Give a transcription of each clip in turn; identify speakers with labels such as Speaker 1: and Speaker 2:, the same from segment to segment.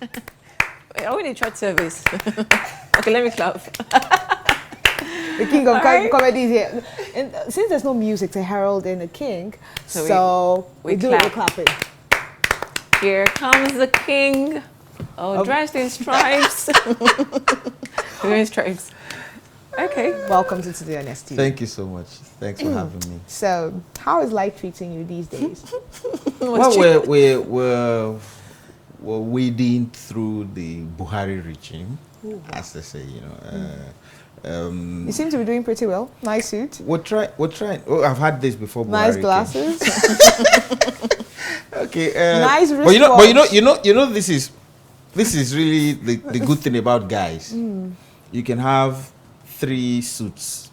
Speaker 1: Are we in a church service? Okay, let me clap.
Speaker 2: The king of comedy is here. And since there's no music to herald in the king, so we do it with clapping.
Speaker 1: Here comes the king, dressed in stripes. Doing stripes. Okay.
Speaker 2: Welcome to Today on STV.
Speaker 3: Thank you so much. Thanks for having me.
Speaker 2: So, how is life treating you these days?
Speaker 3: Well, we're wading through the Buhari regime, as they say, you know.
Speaker 2: You seem to be doing pretty well. Nice suit.
Speaker 3: We're trying. Oh, I've had this before.
Speaker 2: Nice
Speaker 3: Buhari
Speaker 2: glasses.
Speaker 3: Okay.
Speaker 2: Nice wristwatch.
Speaker 3: But you know, this is really the good thing about guys. You can have 3 suits.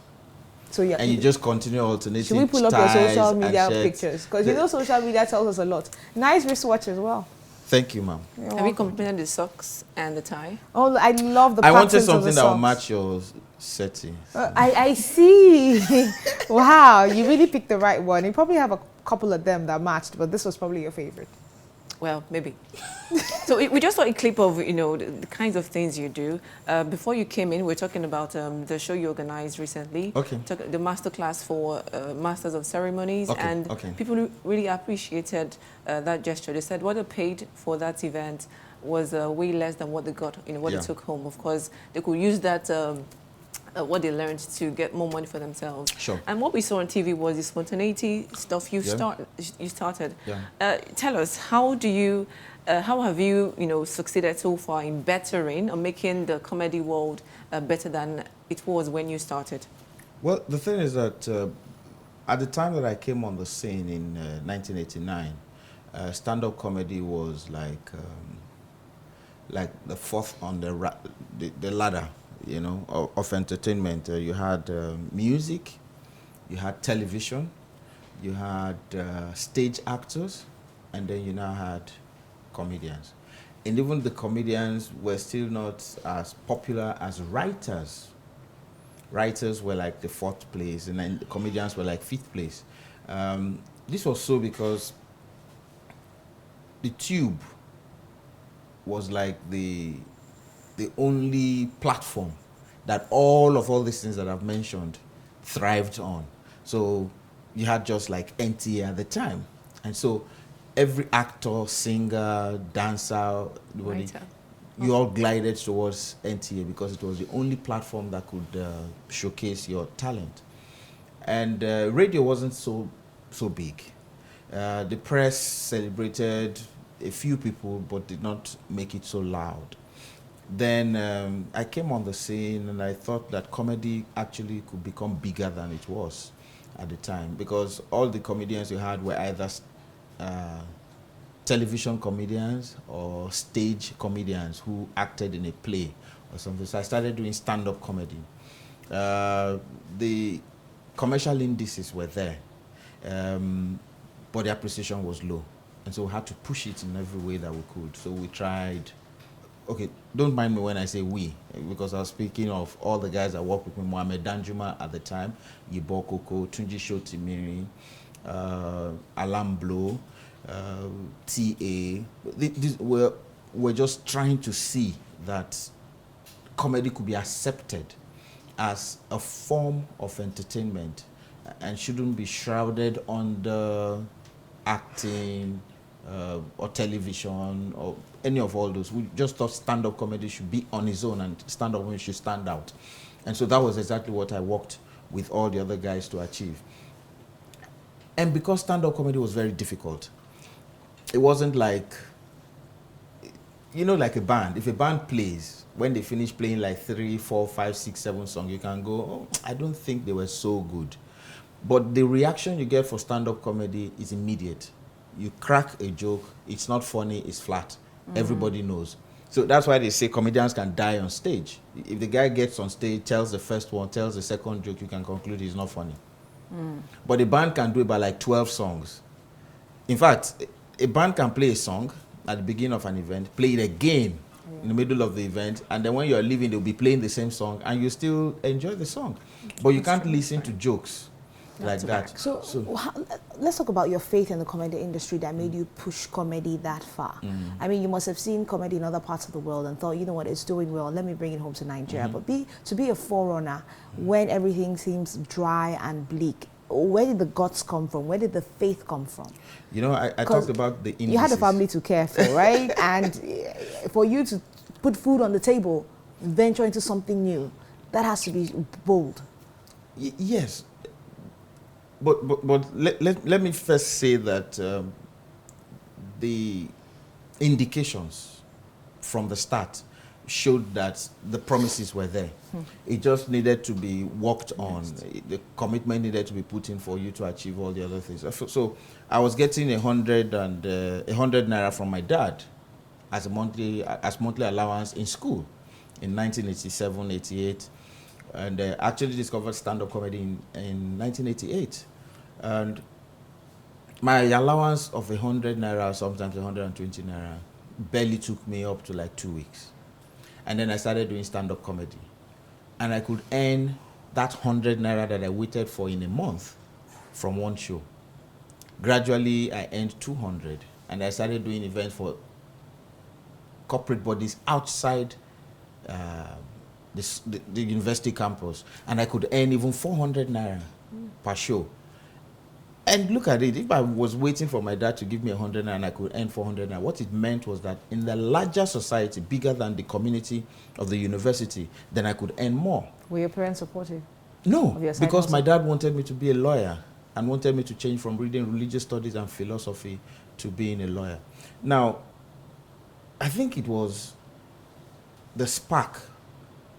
Speaker 2: So yeah,
Speaker 3: and you just continue alternating.
Speaker 2: Should we pull up your social media pictures? Because you know social media tells us a lot. Nice wristwatch as well.
Speaker 3: Thank you, ma'am.
Speaker 1: Have you completed the socks and the tie?
Speaker 2: Oh, I love the patterns.
Speaker 3: I wanted something
Speaker 2: of the
Speaker 3: that will
Speaker 2: socks.
Speaker 3: match your setting.
Speaker 2: I see. Wow, you really picked the right one. You probably have a couple of them that matched, but this was probably your favorite.
Speaker 1: Well, maybe. So we just saw a clip of, you know, the kinds of things you do. Before you came in, we were talking about the show you organized recently.
Speaker 3: Okay.
Speaker 1: The masterclass for Masters of Ceremonies.
Speaker 3: Okay.
Speaker 1: And
Speaker 3: Okay.
Speaker 1: people really appreciated that gesture. They said what they paid for that event was way less than what they got, you know, what they took home. Of course, they could use that what they learned to get more money for themselves.
Speaker 3: Sure.
Speaker 1: And what we saw on TV was the spontaneity stuff you started.
Speaker 3: Yeah.
Speaker 1: Tell us, how have you, you know, succeeded so far in bettering or making the comedy world better than it was when you started?
Speaker 3: Well, the thing is that at the time that I came on the scene in 1989, stand-up comedy was like the fourth on the ladder, you know, of entertainment. You had music, you had television, you had stage actors, and then you now had comedians. And even the comedians were still not as popular as writers. Writers were like the 4th place, and then the comedians were like 5th place. This was so because the tube was like the only platform that all these things that I've mentioned thrived on. So you had just like NTA at the time. And so every actor, singer, dancer, you all glided towards NTA because it was the only platform that could showcase your talent. And radio wasn't so big. The press celebrated a few people but did not make it so loud. Then I came on the scene and I thought that comedy actually could become bigger than it was at the time, because all the comedians you had were either television comedians or stage comedians who acted in a play or something. So I started doing stand-up comedy. The commercial indices were there, but the appreciation was low. And so we had to push it in every way that we could. So we tried. Okay, don't mind me when I say we, because I was speaking of all the guys that worked with me, Mohamed Danjuma at the time, Yibo Koko, Tunji Shotimiri, Alam Blow, TA. We're just trying to see that comedy could be accepted as a form of entertainment and shouldn't be shrouded under acting, or television, or any of all those. We just thought stand-up comedy should be on its own and stand-up comedy should stand out. And so that was exactly what I worked with all the other guys to achieve. And because stand-up comedy was very difficult, it wasn't like, you know, like a band. If a band plays, when they finish playing like 3, 4, 5, 6, 7 songs, you can go, oh, I don't think they were so good. But the reaction you get for stand-up comedy is immediate. You crack a joke, it's not funny, it's flat. Everybody knows. So that's why they say comedians can die on stage. If the guy gets on stage, tells the first one, tells the second joke, you can conclude he's not funny. But a band can do it by like 12 songs. In fact, a band can play a song at the beginning of an event, play it again in the middle of the event, and then when you're leaving, they'll be playing the same song, and you still enjoy the song. But you can't listen to jokes. like that.
Speaker 2: So let's talk about your faith in the comedy industry that made you push comedy that far. I mean, you must have seen comedy in other parts of the world and thought, you know what, it's doing well, let me bring it home to Nigeria. But to be a forerunner when everything seems dry and bleak, where did the guts come from? Where did the faith come from?
Speaker 3: You know, I talked about the indices.
Speaker 2: You had a family to care for, right? And for you to put food on the table, venture into something new, that has to be bold.
Speaker 3: Yes. But let me first say that the indications from the start showed that the promises were there. It just needed to be worked on. The commitment needed to be put in for you to achieve all the other things. So I was getting 100 naira from my dad as monthly allowance in school in 1987, 88. And actually discovered stand-up comedy in 1988. And my allowance of 100 naira, sometimes 120 naira, barely took me up to like 2 weeks. And then I started doing stand-up comedy. And I could earn that 100 naira that I waited for in a month from one show. Gradually, I earned 200. And I started doing events for corporate bodies outside the university campus. And I could earn even 400 naira per show. And look at it, if I was waiting for my dad to give me 100 naira and I could earn 400 naira, what it meant was that in the larger society, bigger than the community of the university, then I could earn more.
Speaker 2: Were your parents supportive?
Speaker 3: No, because my dad wanted me to be a lawyer and wanted me to change from reading religious studies and philosophy to being a lawyer. Now, I think it was the spark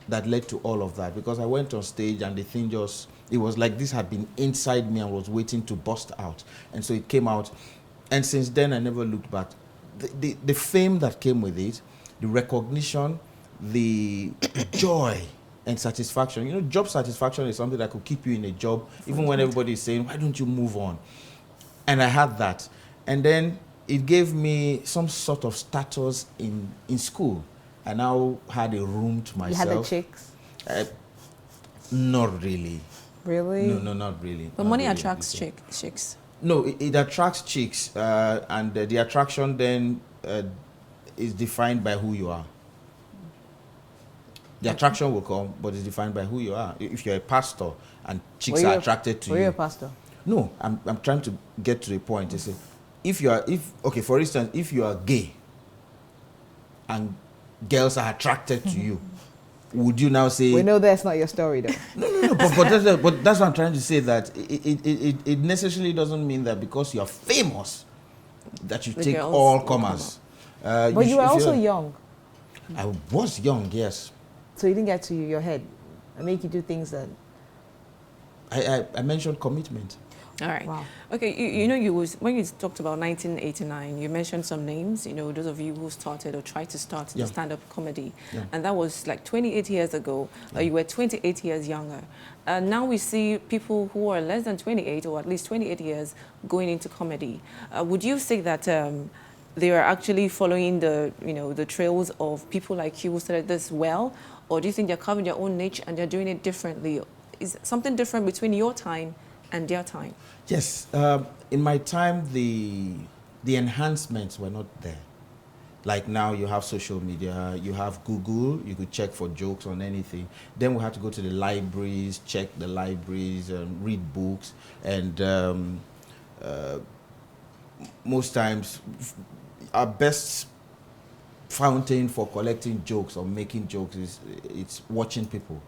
Speaker 3: that led to all of that, because I went on stage and the thing just, it was like this had been inside me and was waiting to burst out. And so it came out. And since then, I never looked back. The fame that came with it, the recognition, the joy and satisfaction. You know, job satisfaction is something that could keep you in a job, even when everybody is saying, why don't you move on? And I had that. And then it gave me some sort of status in school. I now had a room to myself.
Speaker 2: You had the chicks?
Speaker 3: Not really.
Speaker 2: Really?
Speaker 3: No, not really.
Speaker 1: But
Speaker 3: not
Speaker 1: money
Speaker 3: really,
Speaker 1: attracts chicks.
Speaker 3: No, it attracts chicks, and the attraction then is defined by who you are. The attraction will come, but it's defined by who you are. If you're a pastor and chicks are attracted to you.
Speaker 2: Were you a pastor?
Speaker 3: No, I'm trying to get to the point. For instance, if you are gay and girls are attracted to you, would you now say...
Speaker 2: We know that's not your story, though.
Speaker 3: No, but that's what I'm trying to say, that it necessarily doesn't mean that because you're famous that you take all comers.
Speaker 2: But you were also young.
Speaker 3: I was young, yes.
Speaker 2: So you didn't get to your head and make you do things that...
Speaker 3: I mentioned commitment.
Speaker 1: All right.
Speaker 2: Wow.
Speaker 1: Okay, when you talked about 1989, you mentioned some names, those of you who started or tried to start the stand-up comedy. Yeah. And that was like 28 years ago. You were 28 years younger. Now we see people who are less than 28 or at least 28 years going into comedy. Would you say that they are actually following the trails of people like you who started this well? Or do you think they're carving their own niche and they're doing it differently? Is something different between your time and their time?
Speaker 3: Yes. In my time, the enhancements were not there. Like now you have social media, you have Google, you could check for jokes on anything. Then we had to go to the libraries, check the libraries, read books. And most times, our best fountain for collecting jokes or making jokes it's watching people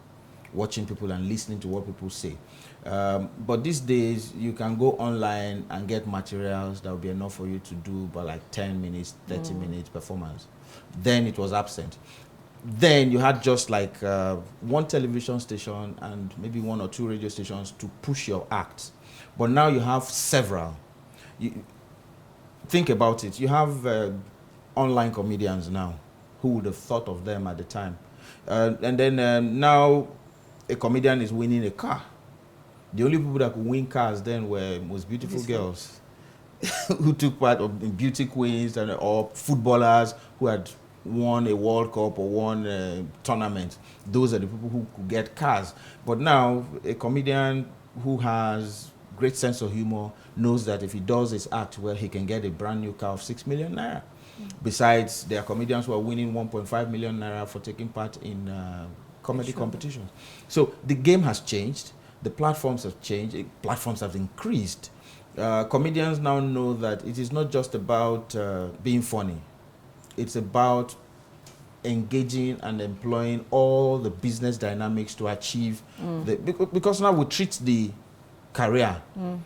Speaker 3: and listening to what people say. But these days, you can go online and get materials that will be enough for you to do about like 10 minutes, 30 minutes performance. Then it was absent. Then you had just like one television station and maybe one or two radio stations to push your act. But now you have several. Think about it. You have online comedians now. Who would have thought of them at the time? And then now a comedian is winning a car. The only people that could win cars then were most beautiful girls who took part in beauty queens or footballers who had won a World Cup or won a tournament. Those are the people who could get cars. But now a comedian who has great sense of humor, knows that if he does his act well, he can get a brand new car of 6 million naira. Besides, there are comedians who are winning 1.5 million naira for taking part in comedy competitions. So the game has changed. The platforms have changed. Platforms have increased. Comedians now know that it is not just about being funny. It's about engaging and employing all the business dynamics to achieve because now we treat the career,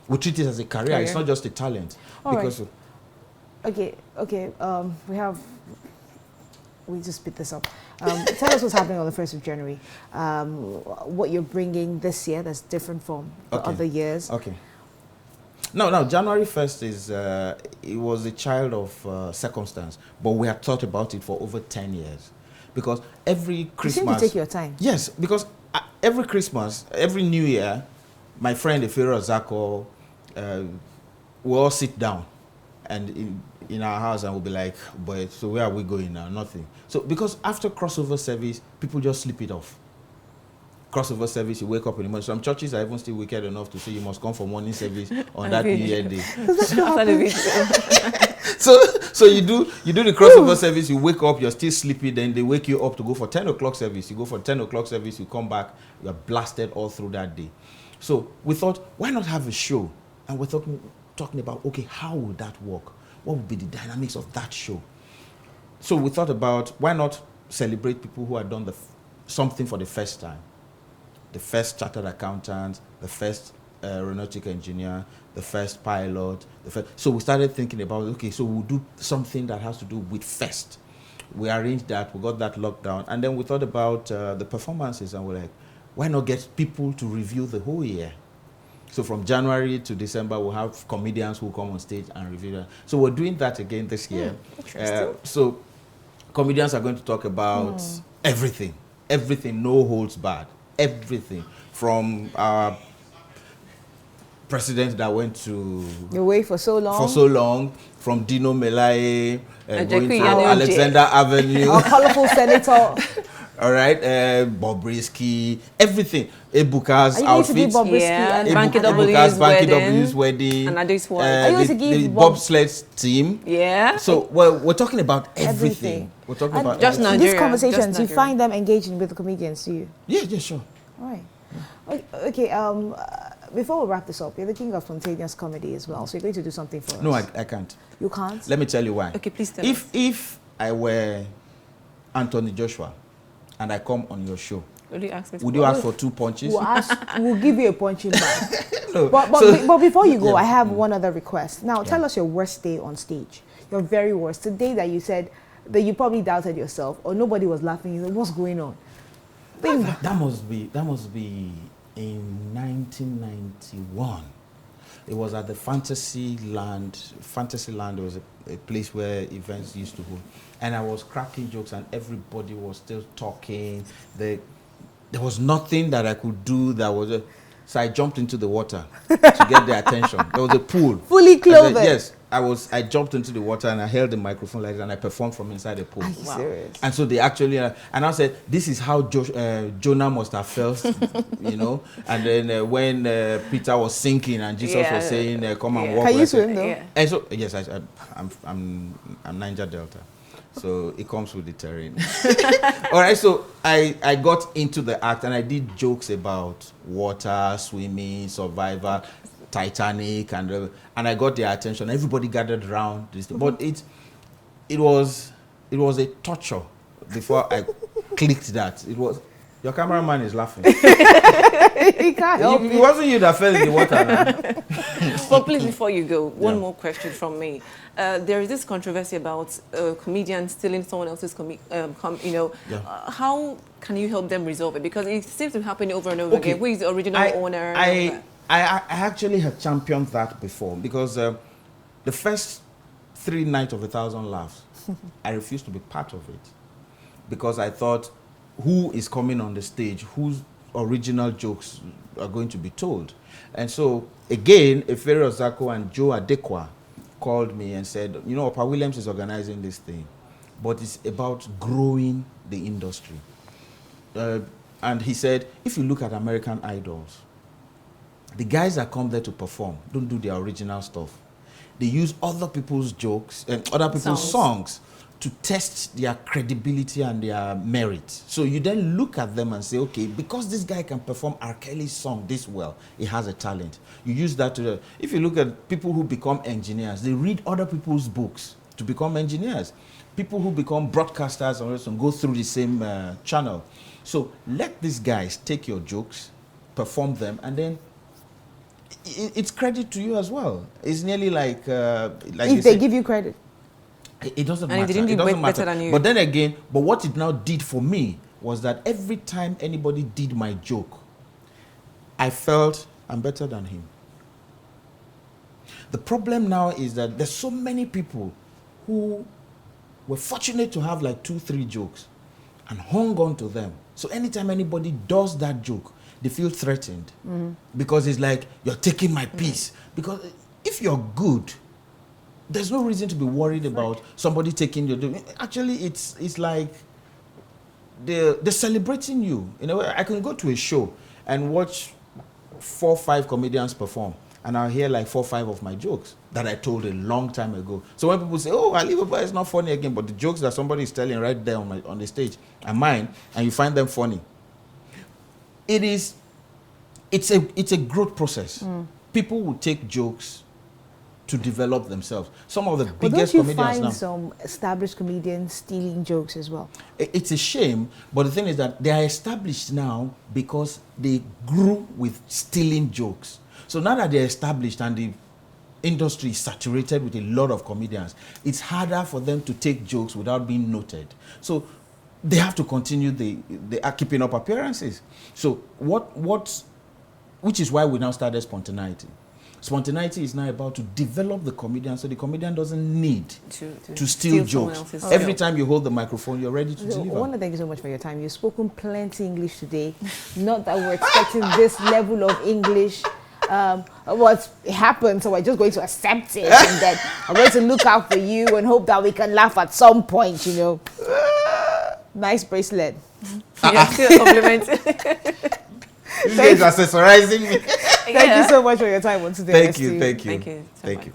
Speaker 3: we treat it as a career. It's not just a talent.
Speaker 2: All
Speaker 3: because
Speaker 2: right. Okay. We just speed this up. Tell us what's happening on the 1st of January. What you're bringing this year that's different from the other years.
Speaker 3: Okay. No, January 1st is, it was a child of circumstance, but we have thought about it for over 10 years. Because every Christmas...
Speaker 2: You seem to take your time.
Speaker 3: Yes, because every Christmas, every New Year, my friend Efero Zako, we all sit down and in our house and we'll be like, boy, so where are we going now? Nothing. So because after crossover service, people just slip it off. Crossover service, you wake up in the morning. Some churches are even still wicked enough to say you must come for morning service on that New Year day. So you do the crossover service, you wake up, you're still sleepy, then they wake you up to go for 10 o'clock service. You go for 10 o'clock service, you come back, you're blasted all through that day. So we thought, why not have a show? And we're talking about, okay, how would that work? What would be the dynamics of that show? So we thought about, why not celebrate people who had done something for the first time? The first chartered accountant, the first aeronautic engineer, the first pilot. So we started thinking about, okay, so we'll do something that has to do with first. We arranged that, we got that locked down, and then we thought about the performances, and we're like, why not get people to review the whole year? So from January to December, we'll have comedians who come on stage and review that. So we're doing that again this year. So comedians are going to talk about everything, no holds barred. Everything from our president that went to
Speaker 2: away for so long,
Speaker 3: from Dino Melaye, going to Alexander Avenue,
Speaker 2: our colorful senator.
Speaker 3: All right, Bobrisky, everything. Ebuka's outfit, Banky W's wedding,
Speaker 1: and Ade's wife.
Speaker 2: I used to give
Speaker 3: the bobsled team.
Speaker 1: Yeah.
Speaker 3: So we're talking about everything. We're talking about
Speaker 1: just Nigeria.
Speaker 2: These conversations, you find them engaging with the comedians, do you?
Speaker 3: Yeah, sure.
Speaker 2: All right. Okay. Before we wrap this up, you're the king of spontaneous comedy as well, so you're going to do something for us.
Speaker 3: No, I can't.
Speaker 2: You can't?
Speaker 3: Let me tell you why.
Speaker 1: Okay, please tell us.
Speaker 3: If I were Anthony Joshua and I come on your show,
Speaker 1: would you ask me?
Speaker 3: Would you ask for 2 punches?
Speaker 2: We'll give you a punching bag.
Speaker 3: No.
Speaker 2: But before you go, I have one other request. Now, tell us your worst day on stage. Your very worst. The day that you said that you probably doubted yourself, or nobody was laughing. You said, what's going on?
Speaker 3: That must be in 1991. It was at the Fantasyland. Fantasyland was a place where events used to hold. And I was cracking jokes and everybody was still talking. There was nothing that I could do that was... So I jumped into the water to get their attention. There was a pool.
Speaker 2: Fully clothed?
Speaker 3: Yes. I jumped into the water and I held the microphone like that and I performed from inside the pool.
Speaker 2: Are you serious?
Speaker 3: And so they actually... and I said, this is how Jonah must have felt, you know. And then when Peter was sinking and Jesus was saying, come and walk.
Speaker 2: Can you swim though?
Speaker 1: Yeah.
Speaker 3: And so, yes, I'm Niger Delta. So it comes with the terrain. All right, so I got into the act and I did jokes about water, swimming, survival, Titanic, and I got their attention. Everybody gathered around this, but it was a torture before I clicked that. It was. Your cameraman is laughing.
Speaker 2: He can't help
Speaker 3: It wasn't you that fell in the water.
Speaker 1: But please, before you go, one more question from me. There is this controversy about comedians stealing someone else's how can you help them resolve it? Because it seems to happen over and over again. Who is the original owner?
Speaker 3: I actually have championed that before because the first 3 nights of 1,000 Laughs, I refused to be part of it because I thought, who is coming on the stage? Whose original jokes are going to be told? And so, again, Efere Ozako and Joe Adekwa called me and said, you know, Opa Williams is organizing this thing, but it's about growing the industry. And he said, if you look at American Idols, The guys that come there to perform don't do their original stuff. They use other people's jokes and other people's songs to test their credibility and their merit. So you then look at them and say, okay, because this guy can perform R. Kelly's song this well, he has a talent. You use that to, if you look at people who become engineers, they read other people's books to become engineers. People who become broadcasters and go through the same channel. So let these guys take your jokes, perform them, and then it's credit to you as well. It's nearly like
Speaker 2: if they give you credit.
Speaker 3: It doesn't
Speaker 1: and
Speaker 3: matter.
Speaker 1: It didn't do better than you.
Speaker 3: But then again, but what it now did for me was that every time anybody did my joke, I felt I'm better than him. The problem now is that there's so many people who were fortunate to have like 2-3 jokes and hung on to them. So anytime anybody does that joke, they feel threatened because it's like, you're taking my piece. Because if you're good, there's no reason to be worried about somebody taking your joke. Actually, it's like they're celebrating you. In a way, I can go to a show and watch 4 or 5 comedians perform, and I'll hear like 4 or 5 of my jokes that I told a long time ago. So when people say, oh, Alibaba is not funny again, but the jokes that somebody is telling right there on the stage are mine, and you find them funny. It's a growth process. People will take jokes to develop themselves. Some of the biggest comedians now.
Speaker 2: Don't you find some established comedians stealing jokes as well?
Speaker 3: It's a shame, but the thing is that they are established now because they grew with stealing jokes. So now that they're established and the industry is saturated with a lot of comedians, it's harder for them to take jokes without being noted. So they have to continue they are keeping up appearances. So which is why we now started Spontaneity. Spontaneity is now about to develop the comedian, so the comedian doesn't need to steal jokes. Every time you hold the microphone, you're ready to deliver.
Speaker 2: I want to thank you so much for your time. You've spoken plenty English today. Not that we're expecting this level of English. What happened, so we're just going to accept it, and then I'm going to look out for you and hope that we can laugh at some point, you know. Nice bracelet.
Speaker 1: Yeah, still complimenting.
Speaker 3: You guys are accessorizing me.
Speaker 2: Thank you so much for your time on today.
Speaker 3: Thank you.
Speaker 1: Thank you.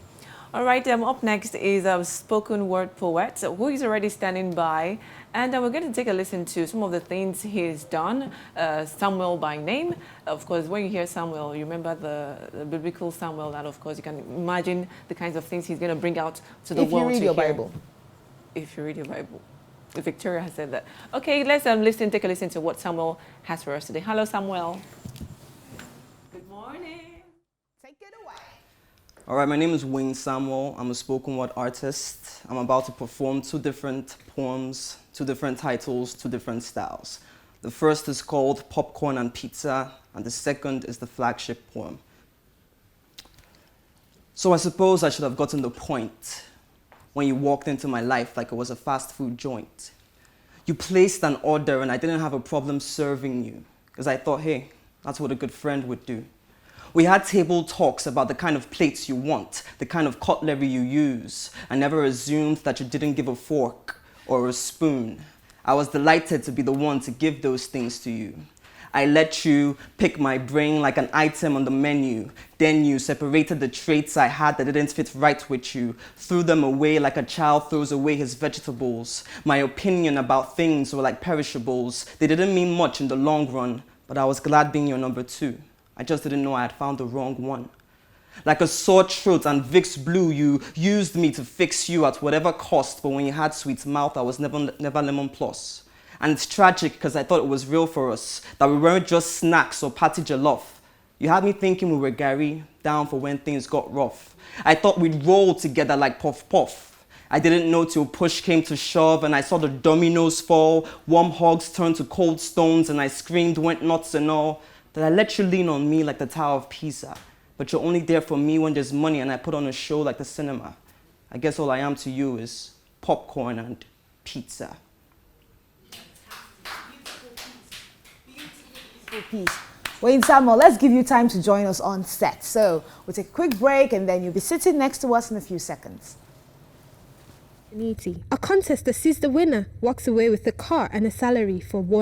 Speaker 1: All right, up next is our spoken word poet, who is already standing by. And we're going to take a listen to some of the things he's done. Samuel by name. Of course, when you hear Samuel, you remember the biblical Samuel, that of course you can imagine the kinds of things he's going to bring out to the world.
Speaker 2: If you read your Bible.
Speaker 1: If you read your Bible. Victoria has said that. Okay, let's take a listen to what Samuel has for us today. Hello, Samuel. Good morning.
Speaker 2: Take it away.
Speaker 4: All right, my name is Wayne Samuel. I'm a spoken word artist. I'm about to perform 2 different poems, 2 different titles, 2 different styles. The first is called Popcorn and Pizza, and the second is the flagship poem. So I suppose I should have gotten the point when you walked into my life like it was a fast food joint. You placed an order and I didn't have a problem serving you because I thought, hey, that's what a good friend would do. We had table talks about the kind of plates you want, the kind of cutlery you use. I never assumed that you didn't give a fork or a spoon. I was delighted to be the one to give those things to you. I let you pick my brain like an item on the menu. Then you separated the traits I had that didn't fit right with you, threw them away like a child throws away his vegetables. My opinion about things were like perishables. They didn't mean much in the long run, but I was glad being your number 2. I just didn't know I had found the wrong one. Like a sore throat and Vicks Blue, you used me to fix you at whatever cost, but when you had sweet mouth, I was never Lemon Plus. And it's tragic because I thought it was real for us, that we weren't just snacks or party jollof. You had me thinking we were Gary, down for when things got rough. I thought we'd roll together like Puff Puff. I didn't know till push came to shove and I saw the dominoes fall, warm hugs turn to cold stones and I screamed, went nuts and all, that I let you lean on me like the Tower of Pisa. But you're only there for me when there's money and I put on a show like the cinema. I guess all I am to you is popcorn and pizza.
Speaker 2: Peace. Wayne Samuel, let's give you time to join us on set. So we'll take a quick break and then you'll be sitting next to us in a few seconds.
Speaker 5: A contest that sees the winner walks away with a car and a salary for 1 year.